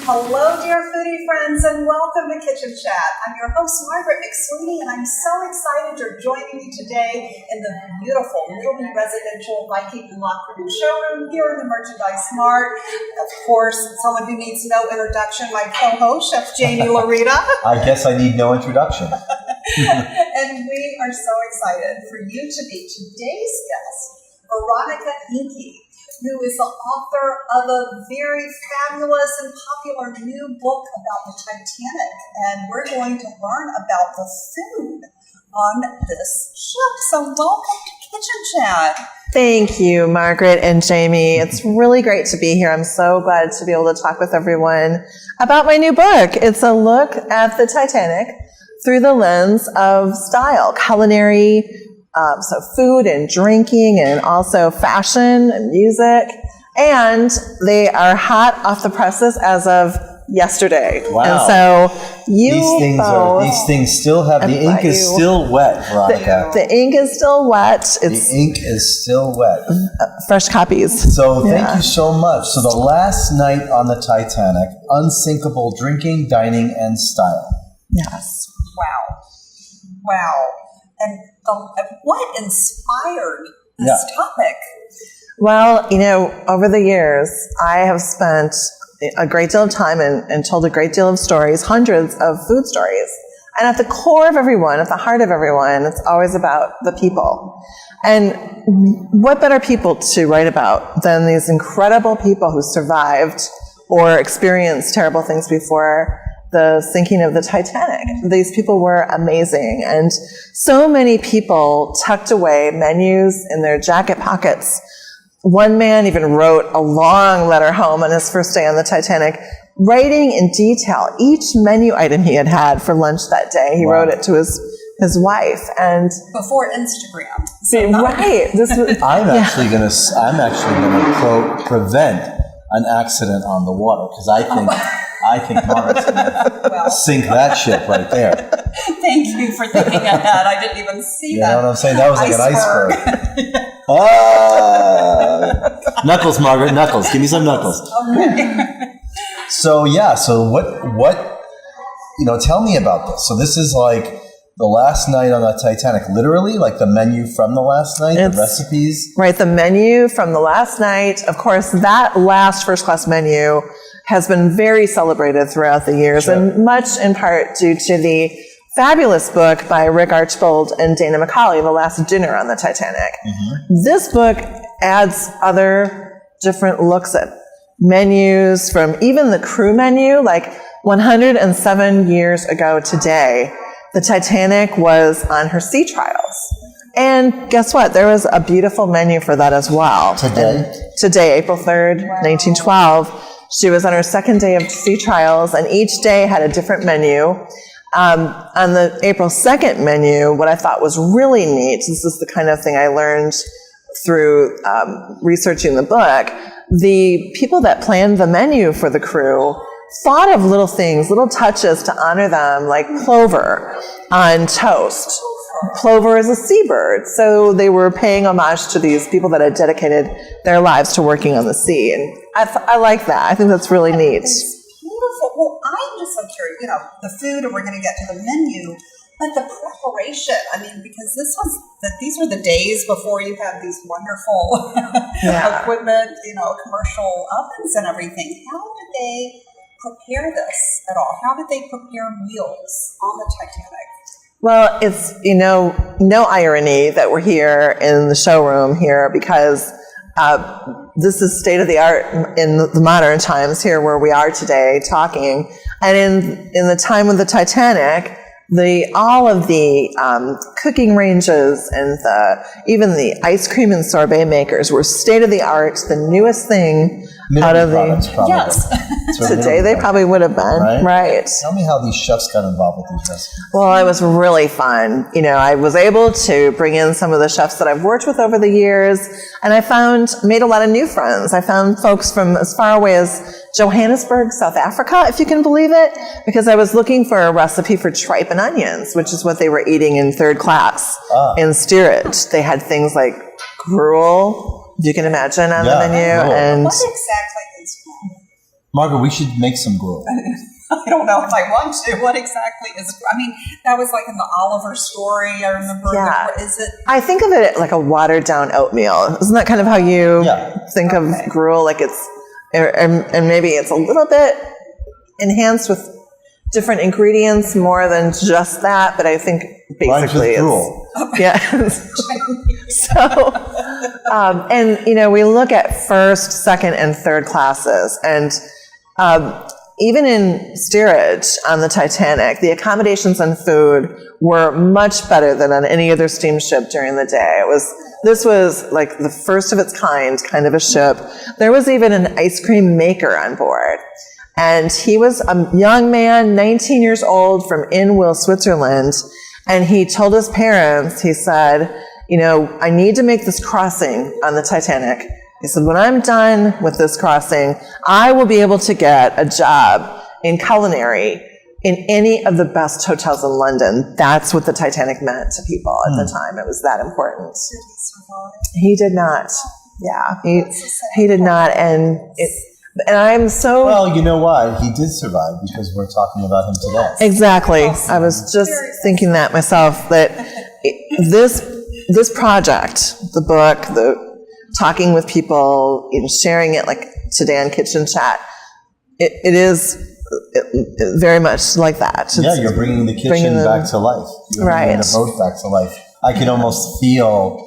Hello, dear foodie friends, and welcome to Kitchen Chat. I'm your host, Margaret McSweeney, and I'm so excited you're joining me today in the beautiful Middleby Residential Showroom here in the Merchandise Mart. Of course, someone who needs no introduction, my co-host, Chef Jaime Laurita. I guess I need no introduction. And we are so excited for you to meet today's guest, Veronica Hinke, who is the author of a very fabulous and popular new book about the Titanic. And we're going to learn about the food on this ship. So welcome to Kitchen Chat. Thank you, Margaret and Jamie. It's really great to be here. I'm so glad to be able to talk with everyone about my new book. It's a look at the Titanic through the lens of style, culinary, so food and drinking, and also fashion and music. And they are hot off the presses as of yesterday. Wow. And so these things still have, the ink is still wet, Veronica. The ink is still wet. The ink is still wet. Fresh copies. So thank you so much. So the last night on the Titanic, Unsinkable Drinking, Dining, and Style. Yes. Wow. And what inspired this topic? Well, over the years, I have spent a great deal of time and told a great deal of stories, hundreds of food stories. And at the core of everyone, at the heart of everyone, it's always about the people. And what better people to write about than these incredible people who survived or experienced terrible things before the sinking of the Titanic. These people were amazing. And so many people tucked away menus in their jacket pockets. One man even wrote a long letter home on his first day on the Titanic, writing in detail each menu item he had for lunch that day. He wrote it to his wife. And before Instagram. Right. I'm actually gonna prevent an accident on the water, because I think Margaret's going to sink that ship right there. Thank you for thinking of that. I didn't even see that. You know what I'm saying? That was like an iceberg. Knuckles, Margaret, knuckles. Give me some knuckles. Okay. So what, tell me about this. So this is like the last night on the Titanic, literally, like the menu from the last night, the recipes? Right, the menu from the last night. Of course, that last first-class menu has been very celebrated throughout the years, and much in part due to the fabulous book by Rick Archbold and Dana McCauley, The Last Dinner on the Titanic. Mm-hmm. This book adds other different looks at menus, from even the crew menu. Like 107 years ago today, the Titanic was on her sea trials. And guess what? There was a beautiful menu for that as well. Today, April 3rd, 1912. She was on her second day of sea trials, and each day had a different menu. On the April 2nd menu, what I thought was really neat, this is the kind of thing I learned through researching the book, the people that planned the menu for the crew thought of little things, little touches to honor them, like plover on toast. Plover is a seabird, so they were paying homage to these people that had dedicated their lives to working on the sea, and I like that. I think that's really neat. It's beautiful. Well, I'm just so curious, the food, and we're going to get to the menu, but the preparation. I mean, because these were the days before you had these wonderful equipment, commercial ovens and everything. How did they prepare this at all? How did they prepare meals on the Titanic? Well, it's, no irony that we're here in the showroom here, because this is state of the art in the modern times here where we are today talking. And in the time of the Titanic, all of the cooking ranges and even the ice cream and sorbet makers were state of the art, the newest thing out of the... Yes. Today they probably would have been, right? Tell me how these chefs got involved with these recipes. Well, it was really fun. I was able to bring in some of the chefs that I've worked with over the years, and I made a lot of new friends. I found folks from as far away as Johannesburg, South Africa, if you can believe it, because I was looking for a recipe for tripe and onions, which is what they were eating in third class in steerage. They had things like gruel, if you can imagine, on the menu. Cool. And what exactly is gruel? Margaret, we should make some gruel. I don't know if I want to. What exactly is? I mean, that was like in the Oliver story. I remember. Yeah. Is it? I think of it like a watered down oatmeal. Isn't that kind of how you think of gruel? Like it's, and maybe it's a little bit enhanced with different ingredients more than just that. But I think basically it's gruel. Yeah. So, and you know, we look at first, second, and third classes, and even in steerage on the Titanic, the accommodations and food were much better than on any other steamship during the day. This was like the first of its kind of a ship. There was even an ice cream maker on board. And he was a young man, 19 years old, from Inwil, Switzerland. And he told his parents, he said, you know, I need to make this crossing on the Titanic. He said, when I'm done with this crossing, I will be able to get a job in culinary in any of the best hotels in London. That's what the Titanic meant to people at the time. It was that important. Did he survive? He did not. Yeah, he did not. And I'm so... Well, you know why? He did survive because we're talking about him today. Exactly. I was just thinking that myself, that this project, the book, the talking with people, you know, sharing it like today on Kitchen Chat, it is very much like that. You're bringing the kitchen back to life. You're bringing the boat back to life. I can almost feel,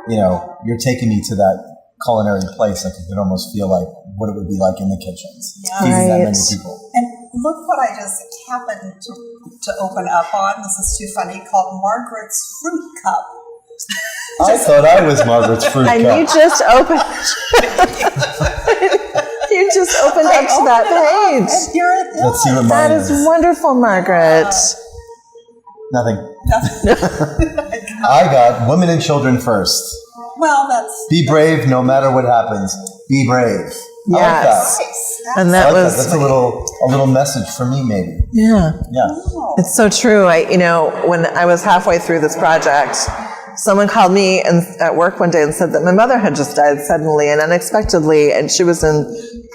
you know, you're taking me to that culinary place. I could almost feel like what it would be like in the kitchens, feeding that many people. And look what I just happened to open up on. This is too funny. Called Margaret's Fruit Cup. I thought I was Margaret's Fruit Cup. And you just opened. You just opened up to that page. And here it is. Let's see what mine is. That is wonderful, Margaret. Nothing. I got women and children first. Well, that's... Be brave no matter what happens. Be brave. Yes. I like that. Nice. And that was... That's a little message for me, maybe. Yeah. Yeah. Oh. It's so true. When I was halfway through this project, someone called me at work one day and said that my mother had just died suddenly and unexpectedly, and she was in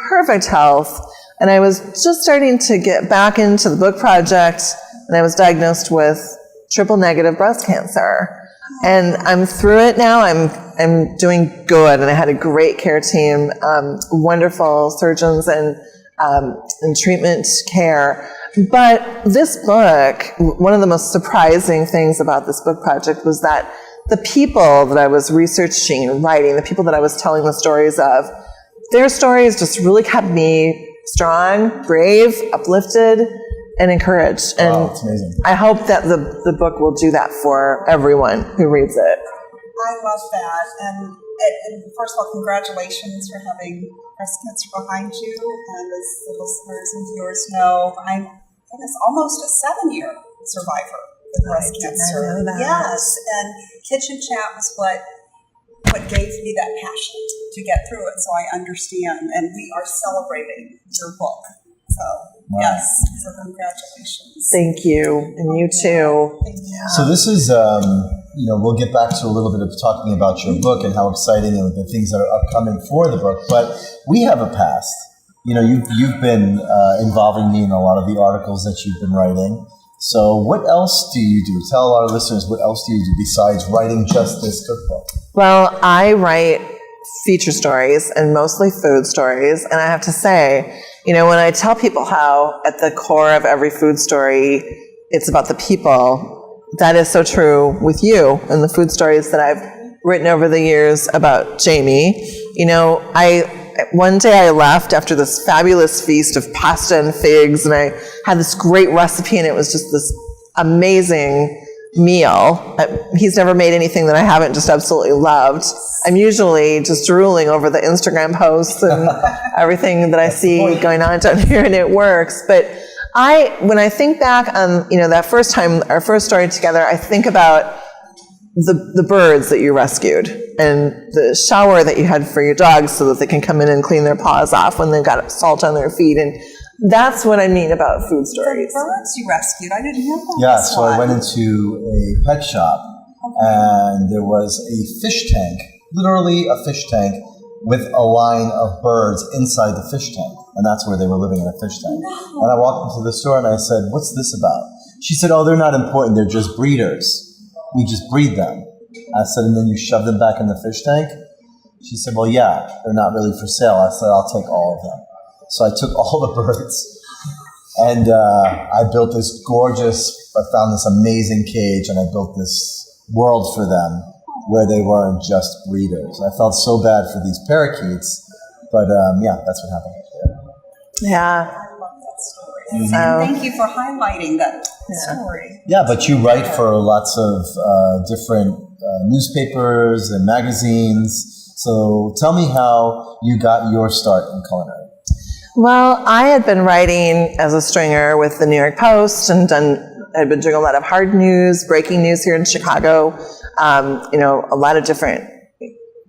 perfect health. And I was just starting to get back into the book project, and I was diagnosed with triple negative breast cancer. And I'm through it now. I'm doing good, and I had a great care team, wonderful surgeons and treatment care. But this book, one of the most surprising things about this book project was that the people that I was researching and writing, the people that I was telling the stories of, their stories just really kept me strong, brave, uplifted, and encouraged. And wow, it's amazing. I hope that the book will do that for everyone who reads it. I love that. And first of all, congratulations for having breast cancer behind you. And as the listeners and viewers know, I'm almost a 7-year survivor with breast cancer. I know that. Yes. And Kitchen Chat was what gave me that passion to get through it. So I understand. And we are celebrating your book. So, wow. Yes. So congratulations. Thank you. And you too. Thank you. So this is, we'll get back to a little bit of talking about your book and how exciting and the things that are upcoming for the book. But we have a past. You know, you've been involving me in a lot of the articles that you've been writing. So what else do you do? Tell our listeners, what else do you do besides writing just this cookbook? Well, I write feature stories and mostly food stories. And I have to say, when I tell people how at the core of every food story, it's about the people, that is so true with you and the food stories that I've written over the years about Jaime. One day I left after this fabulous feast of pasta and figs, and I had this great recipe, and it was just this amazing meal. He's never made anything that I haven't just absolutely loved. I'm usually just drooling over the Instagram posts and everything that I see going on down here, and it works. But when I think back on that first time, our first story together, I think about the birds that you rescued and the shower that you had for your dogs so that they can come in and clean their paws off when they've got salt on their feet. And that's what I mean about food stories. The birds you rescued, I didn't know about Yeah, this so one. I went into a pet shop and there was a fish tank, literally a fish tank, with a line of birds inside the fish tank. And that's where they were living, in a fish tank. And I walked into the store and I said, what's this about? She said, oh, they're not important. They're just breeders. We just breed them. I said, and then you shove them back in the fish tank? She said, well, yeah, they're not really for sale. I said, I'll take all of them. So I took all the birds and I built this I found this amazing cage and I built this world for them where they weren't just breeders. I felt so bad for these parakeets, but that's what happened. Yeah. I love that story. Thank you for highlighting that story. Yeah, but you write for lots of different newspapers and magazines. So tell me how you got your start in culinary. Well, I had been writing as a stringer with the New York Post and I'd been doing a lot of hard news, breaking news here in Chicago, a lot of different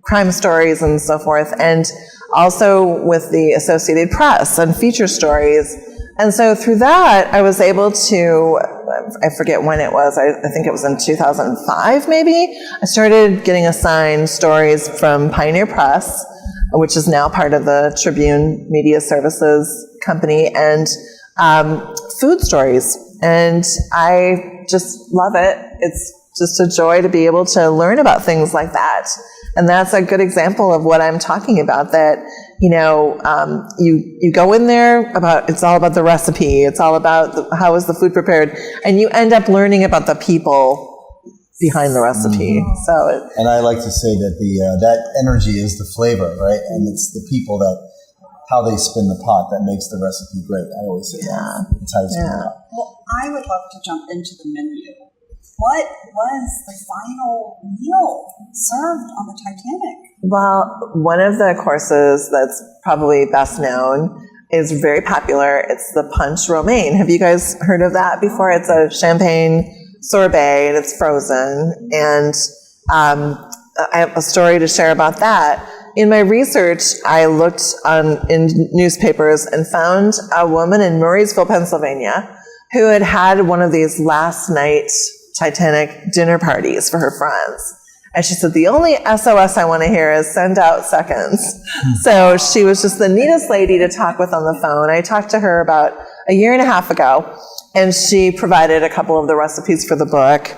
crime stories and so forth, and also with the Associated Press and feature stories. And so through that, I was able to, I forget when it was, I think it was in 2005 maybe, I started getting assigned stories from Pioneer Press, which is now part of the Tribune Media Services company, and food stories. And I just love it. It's just a joy to be able to learn about things like that. And that's a good example of what I'm talking about, that, you go in there it's all about the recipe. It's all about how is the food prepared. And you end up learning about the people behind the recipe. And I like to say that that energy is the flavor, right? And it's the people how they spin the pot that makes the recipe great. I always say that. It's how you spin the pot. Well, I would love to jump into the menu. What was the final meal served on the Titanic? Well, one of the courses that's probably best known is very popular. It's the punch romaine. Have you guys heard of that before? It's a champagne sorbet and it's frozen. And I have a story to share about that. In my research, I looked in newspapers and found a woman in Murraysville, Pennsylvania, who had had one of these last night Titanic dinner parties for her friends. And she said, the only SOS I want to hear is send out seconds. So she was just the neatest lady to talk with on the phone. I talked to her about a year and a half ago, and she provided a couple of the recipes for the book.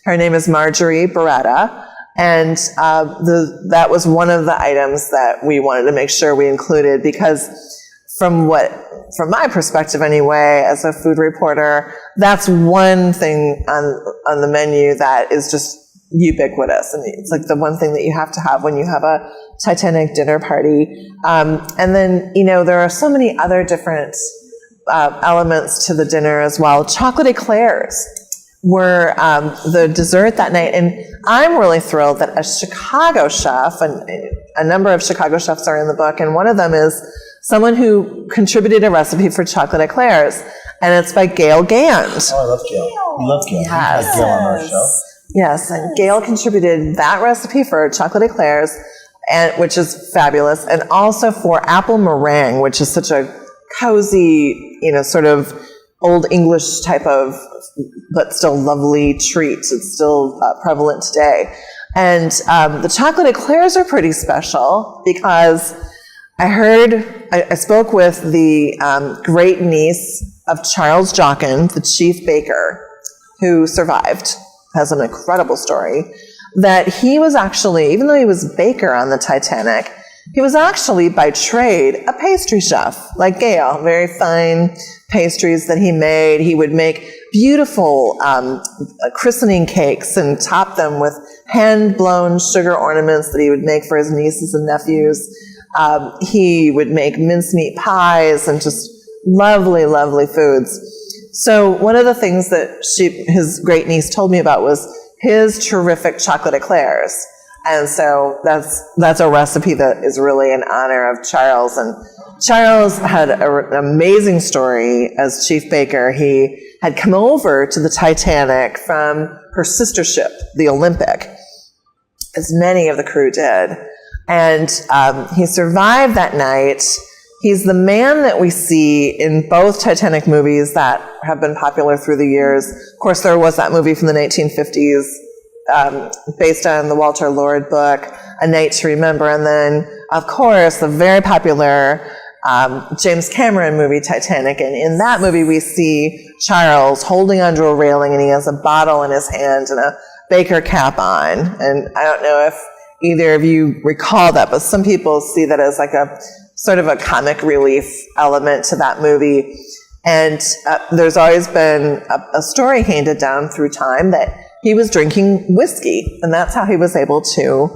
Her name is Marjorie Beretta, and that was one of the items that we wanted to make sure we included, because from my perspective anyway, as a food reporter, that's one thing on the menu that is just ubiquitous. And it's like the one thing that you have to have when you have a Titanic dinner party. And then, there are so many other different elements to the dinner as well. Chocolate eclairs were the dessert that night. And I'm really thrilled that a Chicago chef, and a number of Chicago chefs are in the book, and one of them is someone who contributed a recipe for chocolate eclairs, and it's by Gail Gand. Oh, I love Gail. We love Gail. Yes. We had Gail on our show. Yes, and Gail contributed that recipe for chocolate eclairs, which is fabulous, and also for apple meringue, which is such a cozy, sort of old English type of, but still lovely treat. It's still prevalent today. And the chocolate eclairs are pretty special because I spoke with the great niece of Charles Jockin, the chief baker, who survived, has an incredible story, that he was actually, even though he was baker on the Titanic, he was actually by trade a pastry chef, like Gail, very fine pastries that he made. He would make beautiful christening cakes and top them with hand-blown sugar ornaments that he would make for his nieces and nephews. He would make mincemeat pies and just lovely, lovely foods. So one of the things that his great niece told me about was his terrific chocolate eclairs. And so that's a recipe that is really in honor of Charles. And Charles had an amazing story as chief baker. He had come over to the Titanic from her sister ship, the Olympic, as many of the crew did. And he survived that night. He's the man that we see in both Titanic movies that have been popular through the years. Of course, there was that movie from the 1950s based on the Walter Lord book, A Night to Remember, and then of course, the very popular James Cameron movie Titanic, and in that movie we see Charles holding onto a railing, and he has a bottle in his hand and a Baker cap on. And I don't know if either of you recall that, but some people see that as like a sort of a comic relief element to that movie. And there's always been a story handed down through time that he was drinking whiskey, and that's how he was able to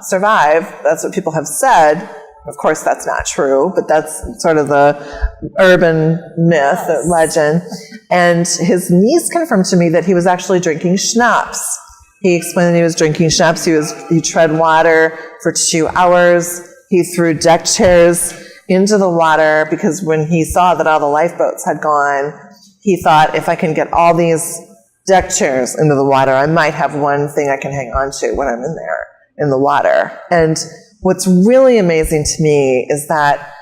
survive. That's what people have said. Of course, that's not true, but that's sort of the urban myth, the legend. And his niece confirmed to me that he was actually drinking schnapps. He explained that he was drinking schnapps. He tread water for 2 hours. He threw deck chairs into the water because when he saw that all the lifeboats had gone, he thought, if I can get all these deck chairs into the water, I might have one thing I can hang on to when I'm in there in the water. And what's really amazing to me is that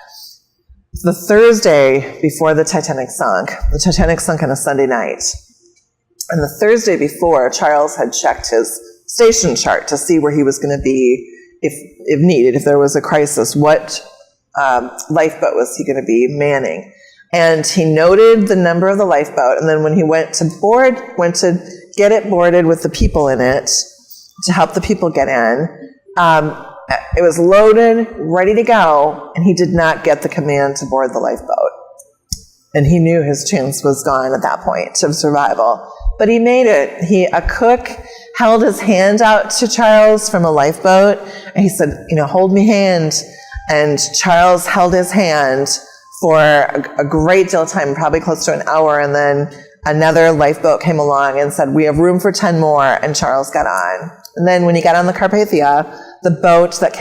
the Thursday before the Titanic sunk on a Sunday night. And the Thursday before, Charles had checked his station chart to see where he was going to be if needed, if there was a crisis, what lifeboat was he going to be manning. And he noted the number of the lifeboat, and then when he went to get it boarded with the people in it to help the people get in, it was loaded, ready to go, and he did not get the command to board the lifeboat. And he knew his chance was gone at that point of survival. But he made it. A cook held his hand out to Charles from a lifeboat, and he said, hold me hand. And Charles held his hand for a great deal of time, probably close to an hour, and then another lifeboat came along and said, we have room for 10 more, and Charles got on. And then when he got on the Carpathia, the boat that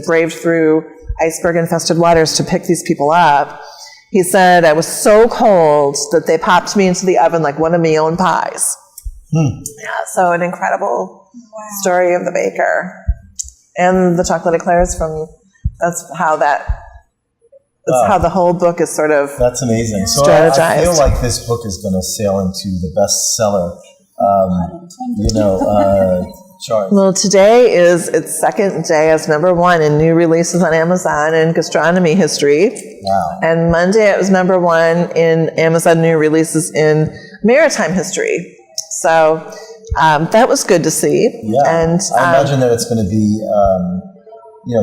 braved through iceberg-infested waters to pick these people up, he said, I was so cold that they popped me into the oven like one of my own pies. Yeah, so an incredible story of the baker. And the chocolate eclairs that's how the whole book is sort of That's amazing. So strategized. I feel like this book is going to sail into the bestseller, chart. Well, today is its second day as #1 in new releases on Amazon in gastronomy history. Wow. And Monday it was #1 in Amazon new releases in maritime history. So that was good to see. Yeah. And I imagine that it's going to be,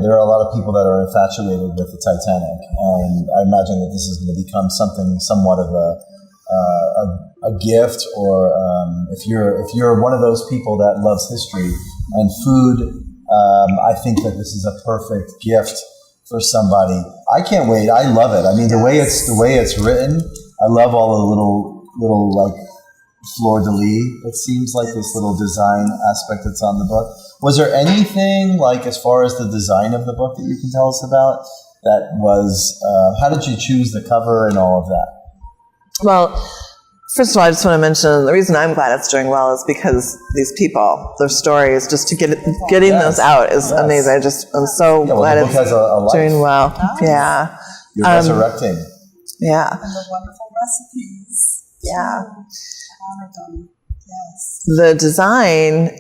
there are a lot of people that are infatuated with the Titanic, and I imagine that this is going to become somewhat of a gift, or if you're one of those people that loves history and food, I think that this is a perfect gift for somebody. I can't wait. I love it. I mean, the way it's written, I love all the little like fleur-de-lis. It seems like this little design aspect that's on the book. Was there anything like as far as the design of the book that you can tell us about? That was how did you choose the cover and all of that? Well, first of all, I just want to mention the reason I'm glad it's doing well is because these people, their stories, just to getting those out is amazing. I'm so glad the book has a life. doing well. Nice. Yeah. You're resurrecting. Yeah. And the wonderful recipes. Yeah. Honor them. Yes. The design,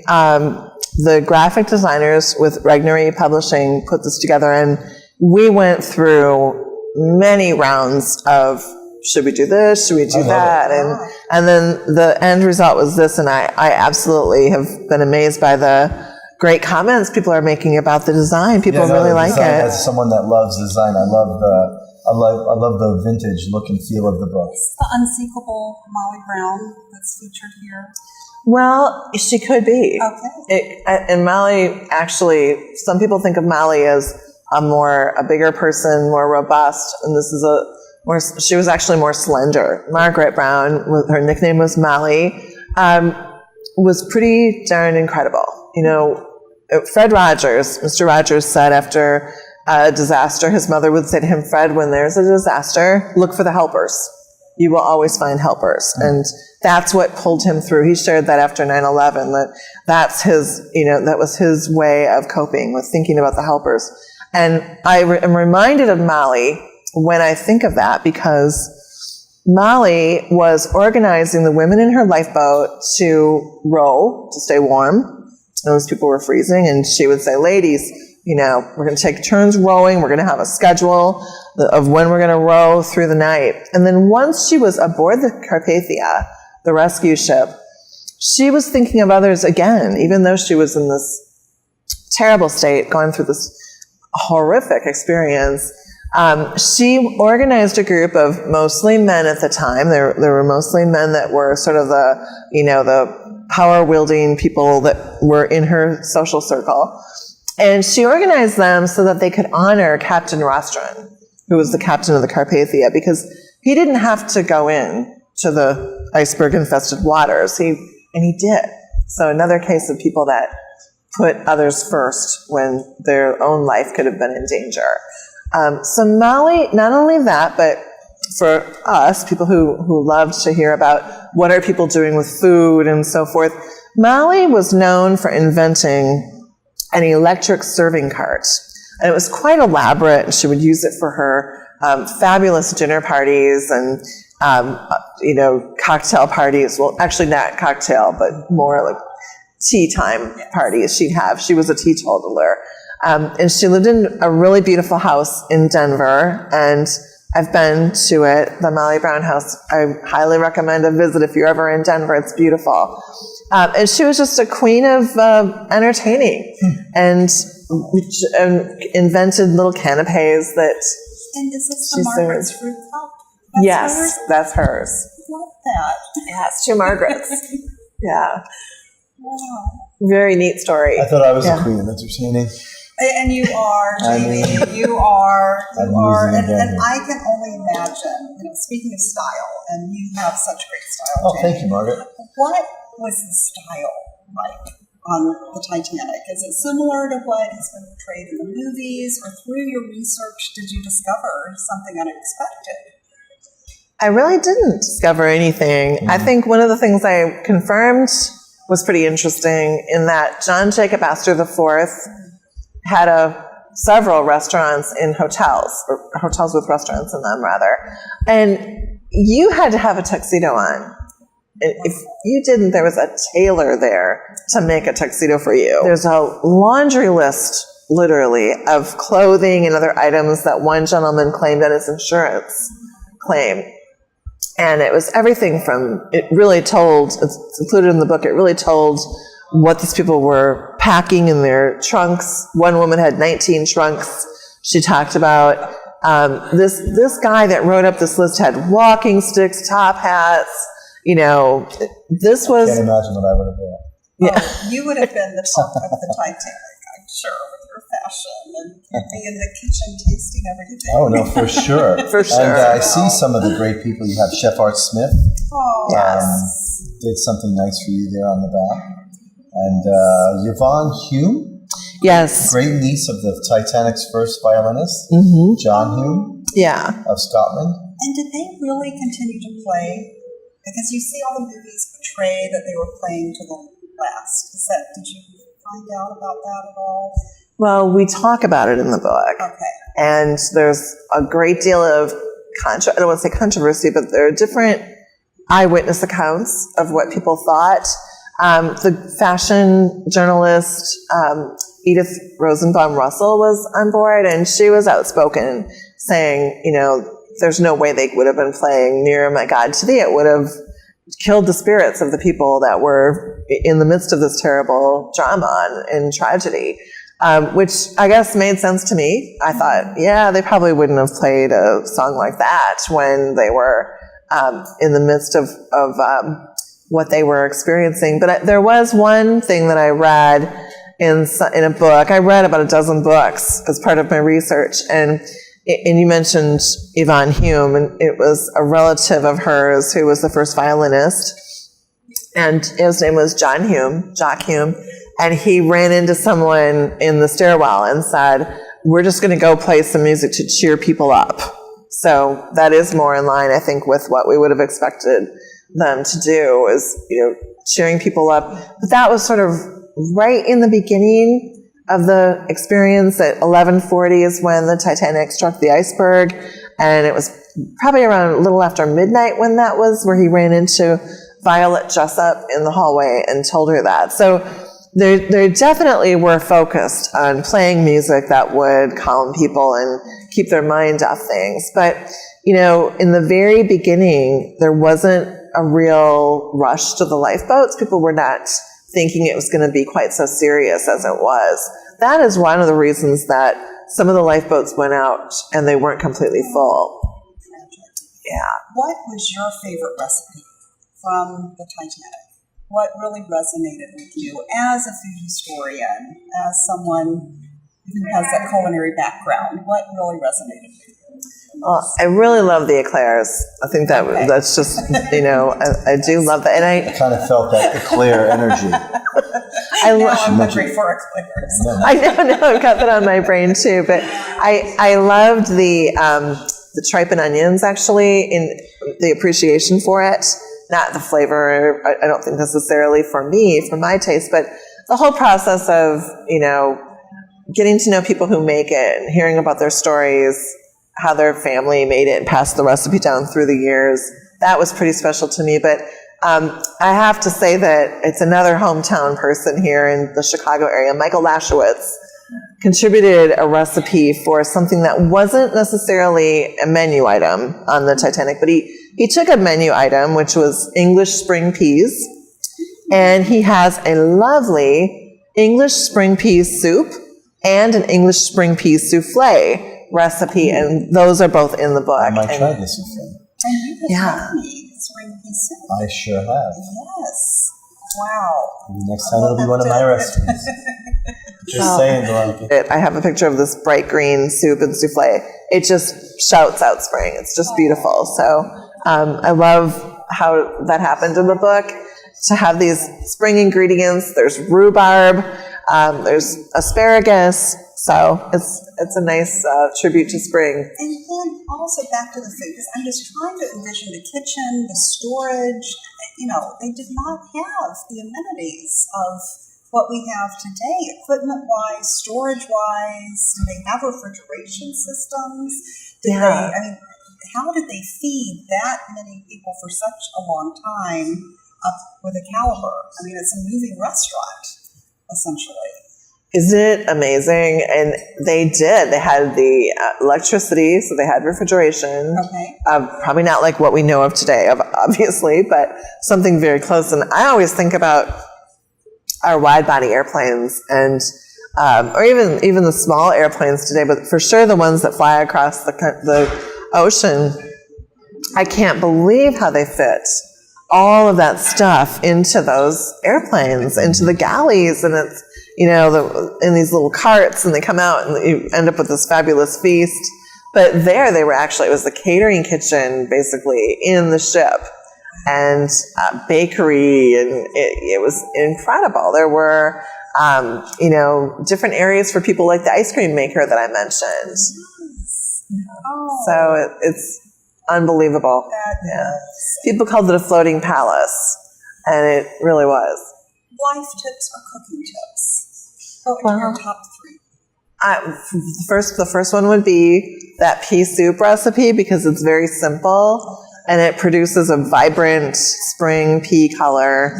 the graphic designers with Regnery Publishing put this together, and we went through many rounds of, should we do this? Should we do that? And then the end result was this, and I absolutely have been amazed by the great comments people are making about the design. People really like it. As someone that loves design, I love the vintage look and feel of the book. It's the unsinkable Molly Brown that's featured here. Well, she could be. Okay. And Molly, actually, some people think of Molly as a bigger person, more robust, and this is she was actually more slender. Margaret Brown, her nickname was Molly, was pretty darn incredible. Fred Rogers, Mr. Rogers said after a disaster, his mother would say to him, Fred, when there's a disaster, look for the helpers. You will always find helpers. And that's what pulled him through. He shared that after 9/11, that was his way of coping, with thinking about the helpers. And I am reminded of Molly when I think of that, because Molly was organizing the women in her lifeboat to row, to stay warm. Those people were freezing, and she would say, ladies, we're going to take turns rowing. We're going to have a schedule of when we're going to row through the night. And then once she was aboard the Carpathia, the rescue ship, she was thinking of others again, even though she was in this terrible state, going through this horrific experience. She organized a group of mostly men at the time. There were mostly men that were sort of the power-wielding people that were in her social circle. And she organized them so that they could honor Captain Rostron, who was the captain of the Carpathia, because he didn't have to go in to the iceberg-infested waters. And he did. So another case of people that put others first when their own life could have been in danger. So Molly, not only that, but for us, people who loved to hear about what are people doing with food and so forth, Molly was known for inventing an electric serving cart. And it was quite elaborate, and she would use it for her fabulous dinner parties and, cocktail parties. Well, actually not cocktail, but more like tea time parties she'd have. She was a teetotaler. And she lived in a really beautiful house in Denver, and I've been to it, the Molly Brown house. I highly recommend a visit if you're ever in Denver. It's beautiful. And she was just a queen of entertaining and invented little canapes that And is this she the Margaret's served. fruit cup? Yes, Hers? that's hers. Love that. Yes, two Margarets. Yeah. Wow. Very neat story. I thought I was Yeah. a queen of entertaining. And you are, I Jamie. mean, you are. I'm And losing again. I can only imagine, speaking of style, and you have such great style, Oh, Jamie. thank you, Margaret. What was the style like on the Titanic? Is it similar to what has been portrayed in the movies, or through your research did you discover something unexpected? I really didn't discover anything. I think one of the things I confirmed was pretty interesting in that John Jacob Astor IV had several restaurants in hotels, or hotels with restaurants in them, rather. And you had to have a tuxedo on. And if you didn't, there was a tailor there to make a tuxedo for you. There's a laundry list, literally, of clothing and other items that one gentleman claimed on his insurance claim. And it was everything from, it really told, it's included in the book, it really told what these people were packing in their trunks. One woman had 19 trunks. She talked about this guy that wrote up this list had walking sticks, top hats. This was... Can't imagine what I would have been. Yeah. Oh, you would have been the talk of the Titanic, I'm sure, with your fashion and be in the kitchen tasting everything. Oh, no, for sure. For sure. And I see some of the great people. You have Chef Art Smith. Oh, Yes. Did something nice for you there on the back. And Yvonne Hume, Yes. great niece of the Titanic's first violinist, John Hume Yeah. of Scotland. And did they really continue to play? Because you see all the movies portray that they were playing to the last. Did you find out about that at all? Well, we talk about it in the book. Okay. And there's a great deal of, I don't want to say controversy, but there are different eyewitness accounts of what people thought. The fashion journalist, Edith Rosenbaum Russell, was on board, and she was outspoken, saying, there's no way they would have been playing Near My God to Thee. It would have killed the spirits of the people that were in the midst of this terrible drama and tragedy, which I guess made sense to me. I thought, yeah, they probably wouldn't have played a song like that when they were in the midst of what they were experiencing. But there was one thing that I read in a book. I read about a dozen books as part of my research, and you mentioned Yvonne Hume, and it was a relative of hers who was the first violinist, and his name was Jock Hume, and he ran into someone in the stairwell and said, we're just going to go play some music to cheer people up. So that is more in line, I think, with what we would have expected them to do, is, cheering people up. But that was sort of right in the beginning of the experience. At 11:40 is when the Titanic struck the iceberg, and it was probably around a little after midnight when that was, where he ran into Violet Jessup in the hallway and told her that. So They definitely were focused on playing music that would calm people and keep their mind off things. But, in the very beginning, there wasn't a real rush to the lifeboats. People were not thinking it was going to be quite so serious as it was. That is one of the reasons that some of the lifeboats went out and they weren't completely full. Yeah. What was your favorite recipe from the Titanic? What really resonated with you as a food historian, as someone who has that culinary background? What really resonated with you? Well, I really love the eclairs. I think that's just, I do love that. And I kind of felt that eclair energy. I'm hungry for eclairs. I know, I've got that on my brain too. But I loved the tripe and onions, actually, in the appreciation for it. Not the flavor, I don't think necessarily for my taste, but the whole process of, getting to know people who make it and hearing about their stories, how their family made it and passed the recipe down through the years. That was pretty special to me. But I have to say that it's another hometown person here in the Chicago area, Michael Lashowitz, contributed a recipe for something that wasn't necessarily a menu item on the Titanic, but he took a menu item, which was English spring peas, and he has a lovely English spring peas soup and an English spring peas souffle recipe, and those are both in the book. I might try this souffle. And you have had me spring pea soup. I sure have. Yes. Wow. Maybe next time it'll be one of my recipes. Just saying, Veronica. I have a picture of this bright green soup and souffle. It just shouts out spring. It's just beautiful. So I love how that happened in the book, to have these spring ingredients. There's rhubarb, there's asparagus. So it's a nice tribute to spring. And then also back to the food, because I'm just trying to envision the kitchen, the storage. They did not have the amenities of what we have today, equipment-wise, storage-wise. Do they have refrigeration systems? How did they feed that many people for such a long time with a caliber? It's a moving restaurant, essentially. Isn't it amazing? And they did. They had the electricity, so they had refrigeration. Okay. Probably not like what we know of today, obviously, but something very close. And I always think about our wide-body airplanes, and or even the small airplanes today, but for sure the ones that fly across the ocean. I can't believe how they fit all of that stuff into those airplanes, into the galleys, and it's in these little carts, and they come out, and you end up with this fabulous feast. But they were actually, it was the catering kitchen basically in the ship, and bakery, and it was incredible. There were, different areas for people, like the ice cream maker that I mentioned. Oh. So it's unbelievable. People called it a floating palace, and it really was. Life tips or cooking tips? What are your top three? The first one would be that pea soup recipe, because it's very simple and it produces a vibrant spring green color,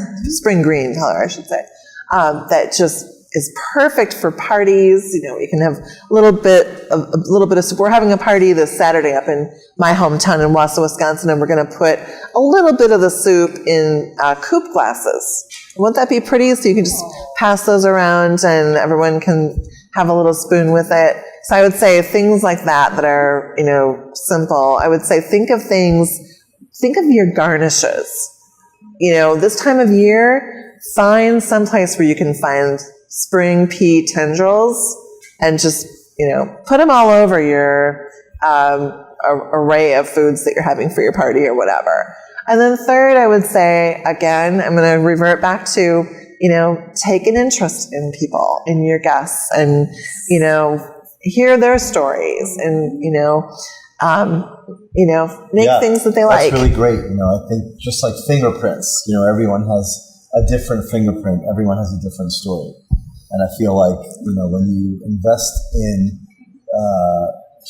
I should say, that just is perfect for parties. You can have a little bit of soup. We're having a party this Saturday up in my hometown in Wausau, Wisconsin, and we're going to put a little bit of the soup in coupe glasses. Won't that be pretty? So you can just pass those around and everyone can have a little spoon with it. So I would say things like that are, simple. I would say think of your garnishes. This time of year, find someplace where you can find spring pea tendrils and just, put them all over your array of foods that you're having for your party or whatever. And then third, I would say, again, I'm going to revert back to, take an interest in people, in your guests, and, hear their stories and, make things that they like. That's really great. I think just like fingerprints, everyone has a different fingerprint. Everyone has a different story. And I feel like, when you invest in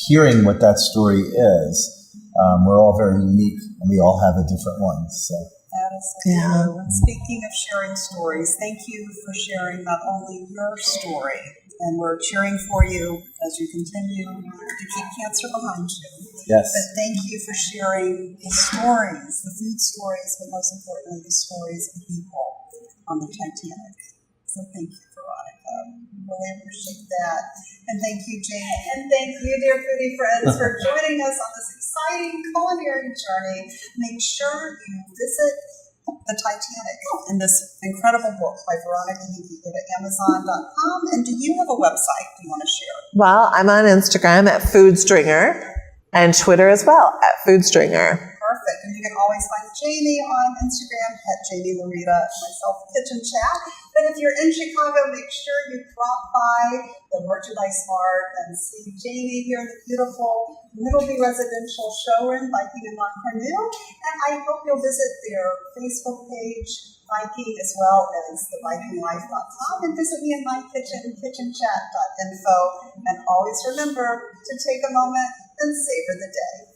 hearing what that story is, we're all very unique, and we all have a different one. So That is so Yeah. true. And speaking of sharing stories, thank you for sharing not only your story, and we're cheering for you as you continue to keep cancer behind you. Yes. But thank you for sharing the stories, the food stories, but most importantly, the stories of people on the Titanic. So thank you, Veronica. Really appreciate that. And thank you, Jane. And thank you, dear foodie friends, for joining us on this exciting culinary journey. Make sure you visit the Titanic in this incredible book by Veronica Hinke. Go to Amazon.com. And do you have a website you want to share? Well, I'm on Instagram at Foodstringer and Twitter as well at Foodstringer. Perfect. And you can always find Jamie on Instagram at Jaime Laurita and myself, Kitchen Chat. But if you're in Chicago, make sure you drop by the Merchandise Mart and see Jamie here in the beautiful Middleby Residential Showroom, Viking in Mont Cornu. And I hope you'll visit their Facebook page, Viking, as well as thevikinglife.com, and visit me in my kitchen, kitchenchat.info. And always remember to take a moment and savor the day.